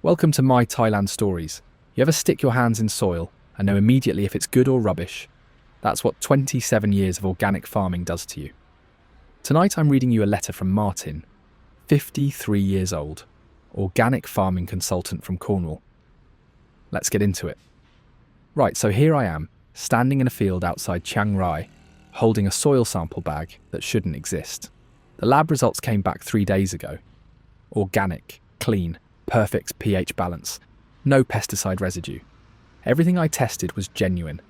Welcome to My Thailand Stories. You ever stick your hands in soil and know immediately if it's good or rubbish? That's what 27 years of organic farming does to you. Tonight I'm reading you a letter from Martin, 53 years old, organic farming consultant from Cornwall. Let's get into it. Right, so here I am, standing in a field outside Chiang Mai, holding a soil sample bag that shouldn't exist. The lab results came back 3 days ago. Organic, clean, perfect pH balance, no pesticide residue. Everything I tested was genuine,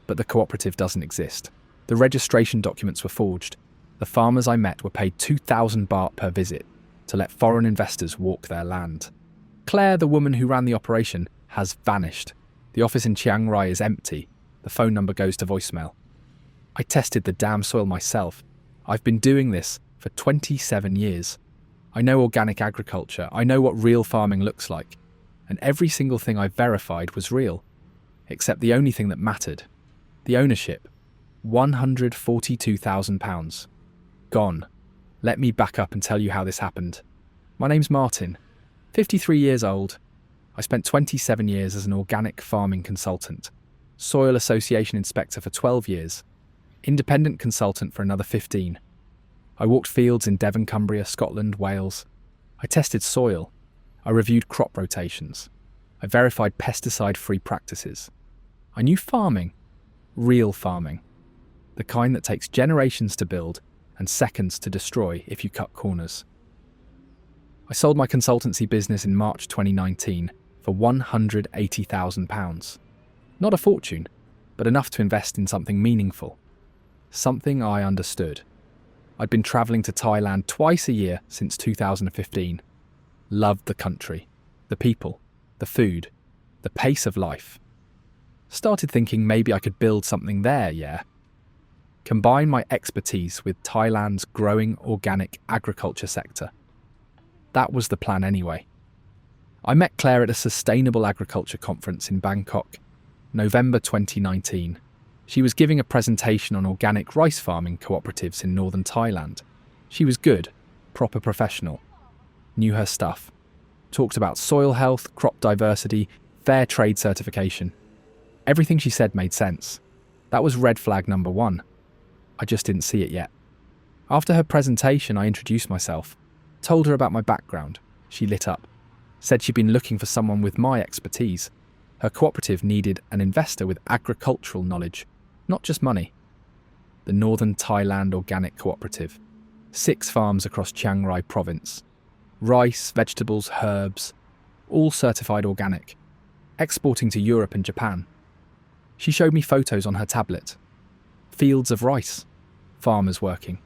but the cooperative doesn't exist. The registration documents were forged. The farmers I met were paid 2,000 baht per visit to let foreign investors walk their land. Claire, the woman who ran the operation, has vanished. The office in Chiang Mai is empty. The phone number goes to voicemail. I tested the damn soil myself. I've been doing this for 27 years. I know organic agriculture, I know what real farming looks like, and every single thing I verified was real, except the only thing that mattered. The ownership. £142,000. Gone. Let me back up and tell you how this happened. My name's Martin, 53 years old. I spent 27 years as an organic farming consultant, Soil Association inspector for 12 years, independent consultant for another 15. I walked fields in Devon, Cumbria, Scotland, Wales. I tested soil. I reviewed crop rotations. I verified pesticide-free practices. I knew farming, real farming, the kind that takes generations to build and seconds to destroy if you cut corners. I sold my consultancy business in March 2019 for £180,000. Not a fortune, but enough to invest in something meaningful, something I understood. I'd been travelling to Thailand twice a year since 2015. Loved the country, the people, the food, the pace of life. Started thinking maybe I could build something there, yeah? Combine my expertise with Thailand's growing organic agriculture sector. That was the plan anyway. I met Claire at a sustainable agriculture conference in Bangkok, November 2019. She was giving a presentation on organic rice farming cooperatives in northern Thailand. She was good, proper professional, knew her stuff, talked about soil health, crop diversity, fair trade certification. Everything she said made sense. That was red flag number one. I just didn't see it yet. After her presentation, I introduced myself, told her about my background. She lit up, said she'd been looking for someone with my expertise. Her cooperative needed an investor with agricultural knowledge, not just money. The Northern Thailand Organic Cooperative. 6 farms across Chiang Mai province. Rice, vegetables, herbs, all certified organic. Exporting to Europe and Japan. She showed me photos on her tablet. Fields of rice. Farmers working.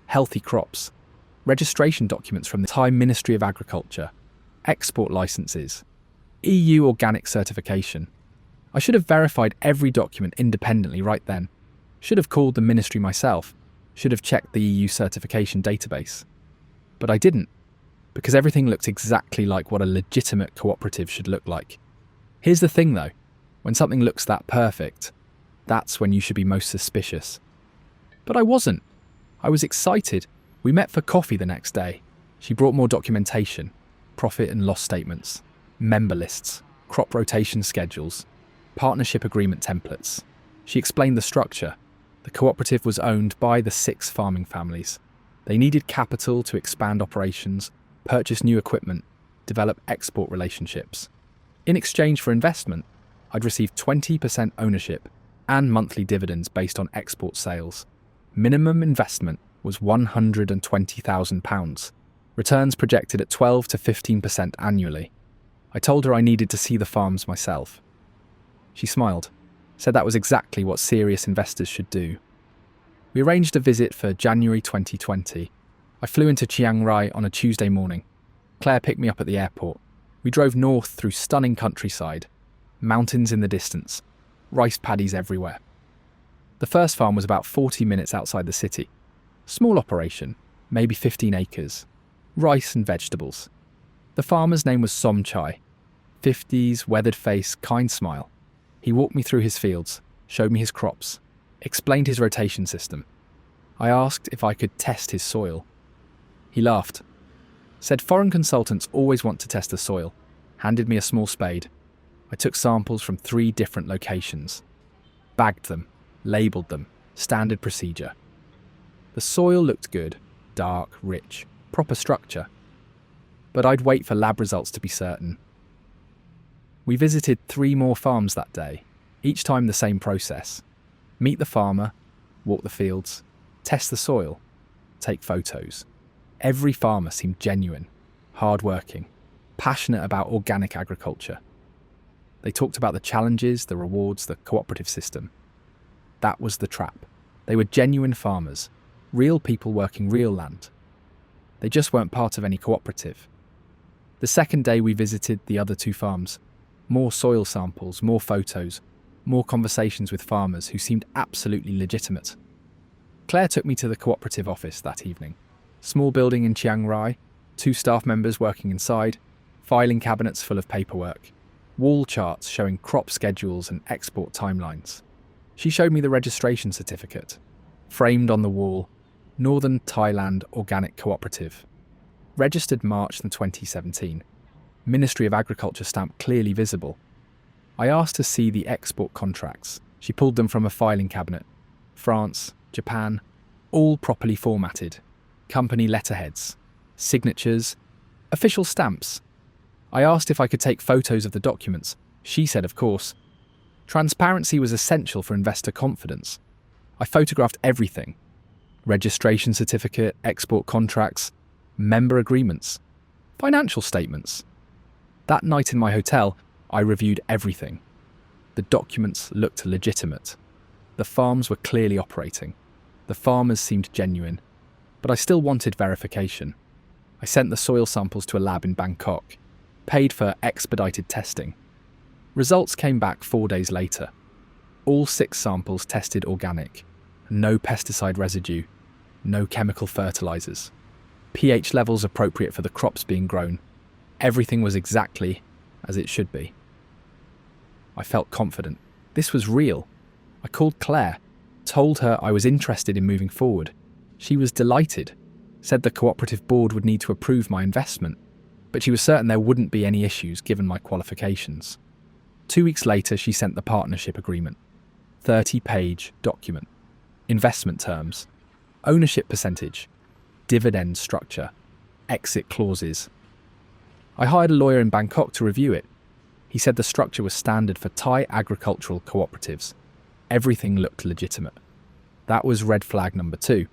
Healthy crops. Registration documents from the Thai Ministry of Agriculture. Export licenses. EU organic certification. I should have verified every document independently right then. Should have called the ministry myself. Should have checked the EU certification database. But I didn't, because everything looked exactly like what a legitimate cooperative should look like. Here's the thing though, when something looks that perfect, that's when you should be most suspicious. But I wasn't. I was excited. We met for coffee the next day. She brought more documentation, profit and loss statements, member lists, crop rotation schedules, partnership agreement templates. She explained the structure. The cooperative was owned by the 6 farming families. They needed capital to expand operations, purchase new equipment, develop export relationships. In exchange for investment, I'd receive 20% ownership and monthly dividends based on export sales. Minimum investment was £120,000. Returns projected at 12 to 15% annually. I told her I needed to see the farms myself. She smiled, said that was exactly what serious investors should do. We arranged a visit for January 2020. I flew into Chiang Mai on a Tuesday morning. Claire picked me up at the airport. We drove north through stunning countryside, mountains in the distance, rice paddies everywhere. The first farm was about 40 minutes outside the city. Small operation, maybe 15 acres. Rice and vegetables. The farmer's name was Somchai. 50s, weathered face, kind smile. He walked me through his fields, showed me his crops, explained his rotation system. I asked if I could test his soil. He laughed, said foreign consultants always want to test the soil. handed me a small spade. I took samples from 3 different locations, bagged them, labelled them, standard procedure. The soil looked good, dark, rich, proper structure. But I'd wait for lab results to be certain. We visited 3 more farms that day, each time the same process. Meet the farmer, walk the fields, test the soil, take photos. Every farmer seemed genuine, hard-working, passionate about organic agriculture. They talked about the challenges, the rewards, the cooperative system. That was the trap. They were genuine farmers, real people working real land. They just weren't part of any cooperative. The second day we visited the other 2 farms. More soil samples, more photos, more conversations with farmers who seemed absolutely legitimate. Claire took me to the cooperative office that evening. Small building in Chiang Mai, 2 staff members working inside, filing cabinets full of paperwork, wall charts showing crop schedules and export timelines. She showed me the registration certificate. Framed on the wall, Northern Thailand Organic Cooperative. Registered March 2017. Ministry of Agriculture stamp clearly visible. I asked to see the export contracts. She pulled them from a filing cabinet. France, Japan, all properly formatted. Company letterheads, signatures, official stamps. I asked if I could take photos of the documents. She said of course. Transparency was essential for investor confidence. I photographed everything. Registration certificate, export contracts, member agreements, financial statements. That night in my hotel, I reviewed everything. The documents looked legitimate. The farms were clearly operating. The farmers seemed genuine, but I still wanted verification. I sent the soil samples to a lab in Bangkok, paid for expedited testing. Results came back 4 days later. All 6 samples tested organic. No pesticide residue, no chemical fertilizers. pH levels appropriate for the crops being grown. Everything was exactly as it should be. I felt confident. This was real. I called Claire, told her I was interested in moving forward. She was delighted, said the cooperative board would need to approve my investment, but she was certain there wouldn't be any issues given my qualifications. 2 weeks later, she sent the partnership agreement. 30-page document. Investment terms, ownership percentage, dividend structure, exit clauses. I hired a lawyer in Bangkok to review it. He said the structure was standard for Thai agricultural cooperatives. Everything looked legitimate. That was red flag number 2.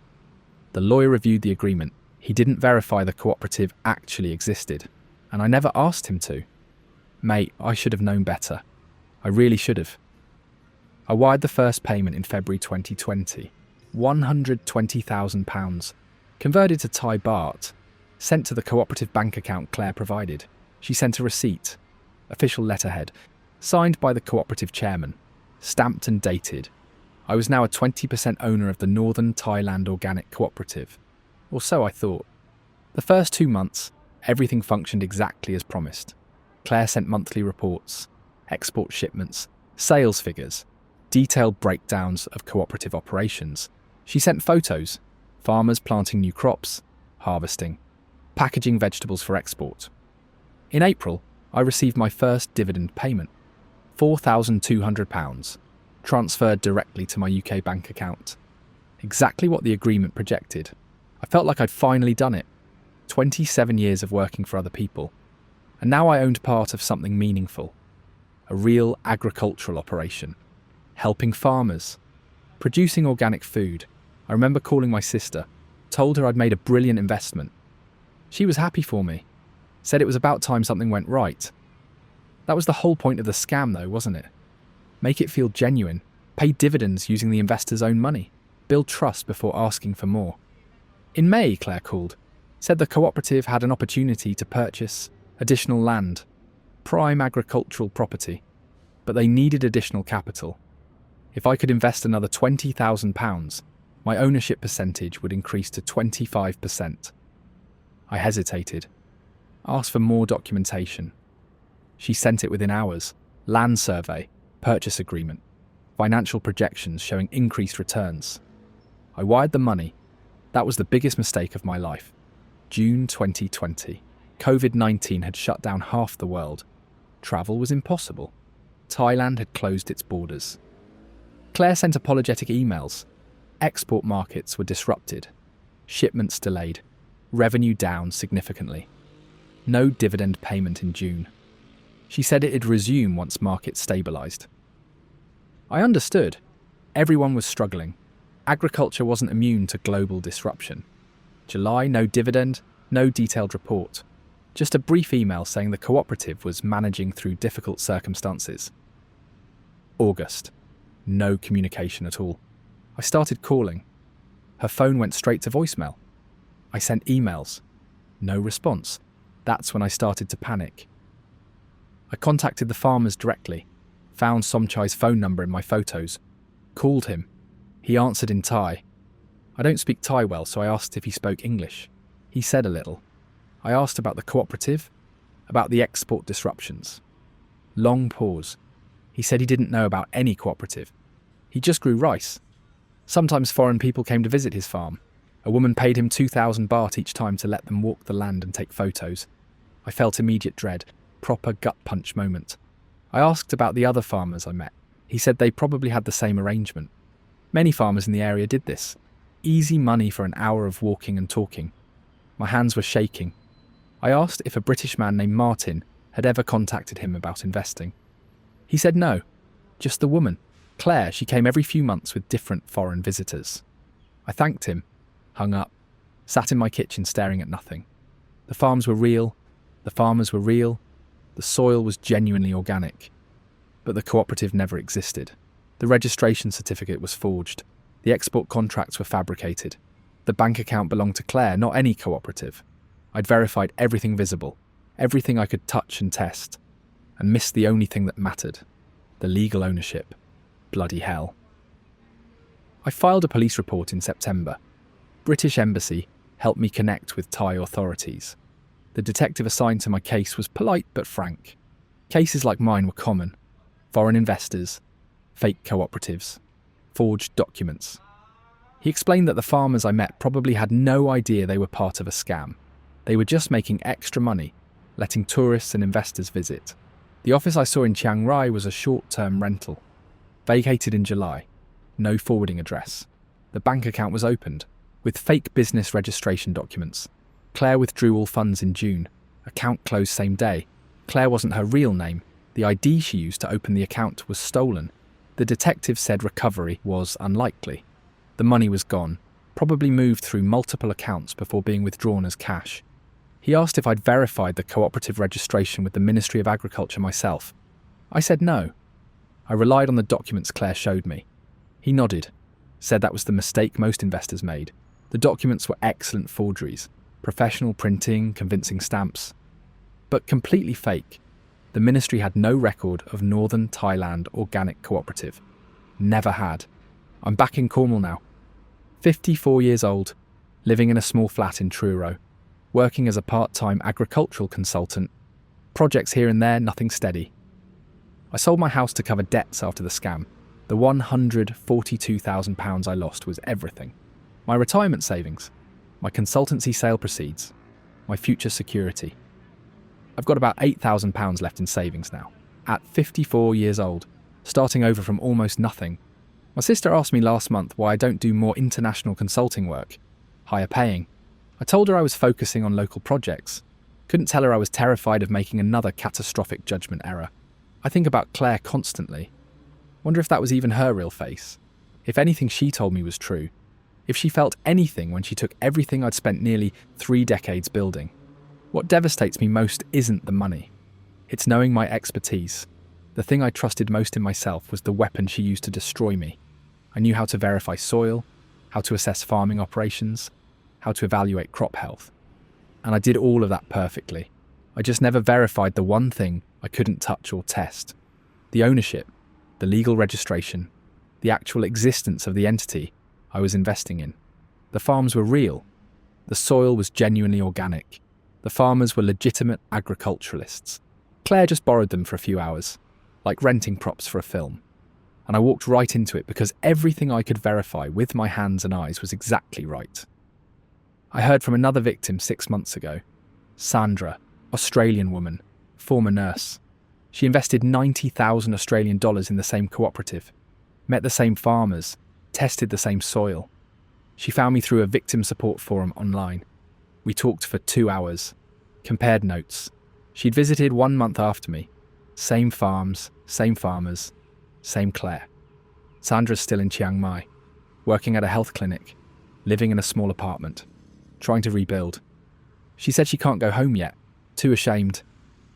The lawyer reviewed the agreement. He didn't verify the cooperative actually existed, and I never asked him to. Mate, I should have known better. I really should have. I wired the first payment in February 2020, £120,000, converted to Thai baht, sent to the cooperative bank account Claire provided. She sent a receipt, official letterhead, signed by the cooperative chairman, stamped and dated. I was now a 20% owner of the Northern Thailand Organic Cooperative, or so I thought. The first 2 months, everything functioned exactly as promised. Claire sent monthly reports, export shipments, sales figures, detailed breakdowns of cooperative operations. She sent photos, farmers planting new crops, harvesting, packaging vegetables for export. In April, I received my first dividend payment, £4,200, transferred directly to my UK bank account. Exactly what the agreement projected. I felt like I'd finally done it. 27 years of working for other people. And now I owned part of something meaningful. A real agricultural operation. Helping farmers. Producing organic food. I remember calling my sister. Told her I'd made a brilliant investment. She was happy for me. Said it was about time something went right. That was the whole point of the scam though, wasn't it? Make it feel genuine. Pay dividends using the investor's own money. Build trust before asking for more. In May, Claire called. Said the cooperative had an opportunity to purchase additional land. Prime agricultural property. But they needed additional capital. If I could invest another £20,000, my ownership percentage would increase to 25%. I hesitated. Asked for more documentation. She sent it within hours. Land survey, purchase agreement, financial projections showing increased returns. I wired the money. That was the biggest mistake of my life. June 2020. COVID-19 had shut down half the world. Travel was impossible. Thailand had closed its borders. Claire sent apologetic emails. Export markets were disrupted. Shipments delayed. Revenue down significantly. No dividend payment in June. She said it'd resume once markets stabilised. I understood. Everyone was struggling. Agriculture wasn't immune to global disruption. July, no dividend, no detailed report. Just a brief email saying the cooperative was managing through difficult circumstances. August. No communication at all. I started calling. Her phone went straight to voicemail. I sent emails. No response. That's when I started to panic. I contacted the farmers directly, found Somchai's phone number in my photos, called him. He answered in Thai. I don't speak Thai well, so I asked if he spoke English. He said a little. I asked about the cooperative, about the export disruptions. Long pause. He said he didn't know about any cooperative. He just grew rice. Sometimes foreign people came to visit his farm. A woman paid him 2,000 baht each time to let them walk the land and take photos. I felt immediate dread, proper gut punch moment. I asked about the other farmers I met. He said they probably had the same arrangement. Many farmers in the area did this. Easy money for an hour of walking and talking. My hands were shaking. I asked if a British man named Martin had ever contacted him about investing. He said no, just the woman. Claire, she came every few months with different foreign visitors. I thanked him, hung up, sat in my kitchen staring at nothing. The farms were real, the farmers were real, the soil was genuinely organic. But the cooperative never existed. The registration certificate was forged. The export contracts were fabricated. The bank account belonged to Claire, not any cooperative. I'd verified everything visible, everything I could touch and test, and missed the only thing that mattered, the legal ownership. Bloody hell. I filed a police report in September. British Embassy helped me connect with Thai authorities. The detective assigned to my case was polite but frank. Cases like mine were common. Foreign investors, fake cooperatives, forged documents. He explained that the farmers I met probably had no idea they were part of a scam. They were just making extra money, letting tourists and investors visit. The office I saw in Chiang Mai was a short-term rental. Vacated in July. No forwarding address. The bank account was opened, with fake business registration documents. Claire withdrew all funds in June. Account closed same day. Claire wasn't her real name. The ID she used to open the account was stolen. The detective said recovery was unlikely. The money was gone, probably moved through multiple accounts before being withdrawn as cash. He asked if I'd verified the cooperative registration with the Ministry of Agriculture myself. I said no. I relied on the documents Claire showed me. He nodded, said that was the mistake most investors made. The documents were excellent forgeries, professional printing, convincing stamps, but completely fake. The ministry had no record of Northern Thailand Organic Cooperative. Never had. I'm back in Cornwall now. 54 years old, living in a small flat in Truro, working as a part-time agricultural consultant. Projects here and there, nothing steady. I sold my house to cover debts after the scam. The £142,000 I lost was everything. My retirement savings, my consultancy sale proceeds, my future security. I've got about £8,000 left in savings now, at 54 years old, starting over from almost nothing. My sister asked me last month why I don't do more international consulting work, higher paying. I told her I was focusing on local projects. Couldn't tell her I was terrified of making another catastrophic judgment error. I think about Claire constantly. Wonder if that was even her real face. If anything she told me was true. If she felt anything when she took everything I'd spent nearly 3 decades building. What devastates me most isn't the money. It's knowing my expertise. The thing I trusted most in myself was the weapon she used to destroy me. I knew how to verify soil, how to assess farming operations, how to evaluate crop health. And I did all of that perfectly. I just never verified the one thing I couldn't touch or test. The ownership, the legal registration, the actual existence of the entity I was investing in. The farms were real. The soil was genuinely organic. The farmers were legitimate agriculturalists. Claire just borrowed them for a few hours, like renting props for a film. And I walked right into it because everything I could verify with my hands and eyes was exactly right. I heard from another victim 6 months ago. Sandra, Australian woman, former nurse. She invested 90,000 Australian dollars in the same cooperative, met the same farmers, tested the same soil. She found me through a victim support forum online. We talked for 2 hours, compared notes. She'd visited 1 month after me. Same farms, same farmers, same Claire. Sandra's still in Chiang Mai, working at a health clinic, living in a small apartment, trying to rebuild. She said she can't go home yet, too ashamed.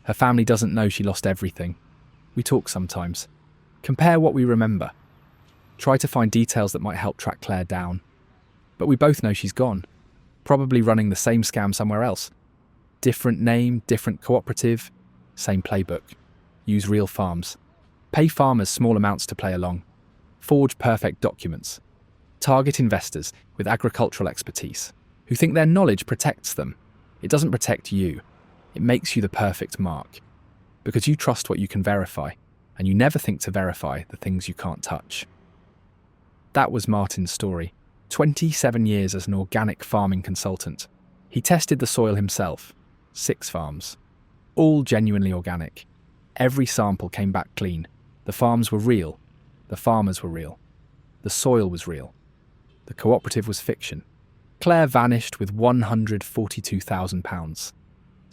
Her family doesn't know she lost everything. We talk sometimes. Compare what we remember. Try to find details that might help track Claire down. But we both know she's gone, probably running the same scam somewhere else. Different name, different cooperative, same playbook. Use real farms. Pay farmers small amounts to play along. Forge perfect documents. Target investors with agricultural expertise who think their knowledge protects them. It doesn't protect you. It makes you the perfect mark. Because you trust what you can verify, and you never think to verify the things you can't touch. That was Martin's story. 27 years as an organic farming consultant. He tested the soil himself. 6 farms. All genuinely organic. Every sample came back clean. The farms were real. The farmers were real. The soil was real. The cooperative was fiction. Claire vanished with £142,000.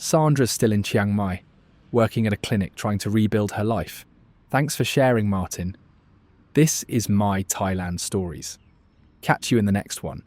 Sandra's still in Chiang Mai, working at a clinic trying to rebuild her life. Thanks for sharing, Martin. This is my Thailand stories. Catch you in the next one.